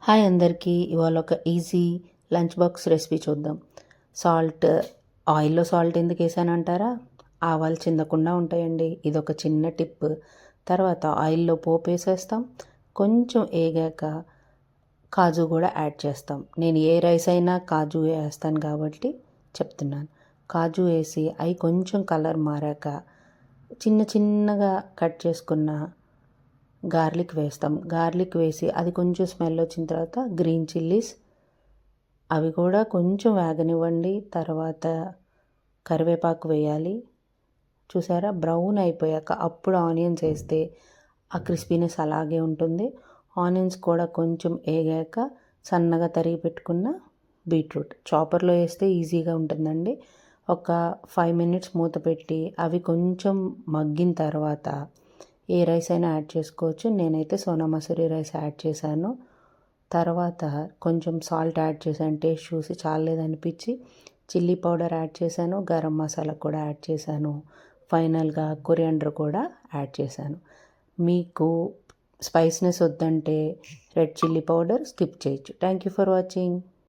Hi అందరికీ. ఇవాళ ఒక ఈజీ లంచ్ బాక్స్ రెసిపీ చూద్దాం. సాల్ట్ ఆయిల్‌లో సాల్ట్ ఎందుకు వేసానంటారా? ఆవాలు చిందకుండా ఉంటాయండి. ఇదొక చిన్న టిప్. తర్వాత ఆయిల్‌లో పోపు వేసేస్తాం. కొంచెం ఏగాక కాజు కూడా యాడ్ చేస్తాం. నేను ఏ రైస్ అయినా కాజు వేస్తాను కాబట్టి చెప్తున్నాను. కాజు వేసి అవి కొంచెం కలర్ మారాక చిన్న చిన్నగా కట్ చేసుకున్న గార్లిక్ వేస్తాం. గార్లిక్ వేసి అది కొంచెం స్మెల్ వచ్చిన తర్వాత గ్రీన్ చిల్లీస్ అవి కూడా కొంచెం వేగనివ్వండి. తర్వాత కరివేపాకు వేయాలి. చూసారా, బ్రౌన్ అయిపోయాక అప్పుడు ఆనియన్స్ వేస్తే ఆ క్రిస్పీనెస్ అలాగే ఉంటుంది. ఆనియన్స్ కూడా కొంచెం వేగాక సన్నగా తరిగి పెట్టుకున్న బీట్రూట్ చాపర్లో వేస్తే ఈజీగా ఉంటుందండి. ఒక 5 మినిట్స్ మూత పెట్టి అవి కొంచెం మగ్గిన తర్వాత ఏ రైస్ అయినా యాడ్ చేసుకోవచ్చు. నేనైతే సోనా మసూరి రైస్ యాడ్ చేశాను. తర్వాత కొంచెం సాల్ట్ యాడ్ చేశాను. టేస్ట్ చూసి చాలేదనిపించి చిల్లీ పౌడర్ యాడ్ చేశాను. గరం మసాలా కూడా యాడ్ చేశాను. ఫైనల్గా కొరియాండర్ కూడా యాడ్ చేశాను. మీకు స్పైస్నెస్ వద్దంటే రెడ్ చిల్లీ పౌడర్ స్కిప్ చేయొచ్చు. Thank you for watching.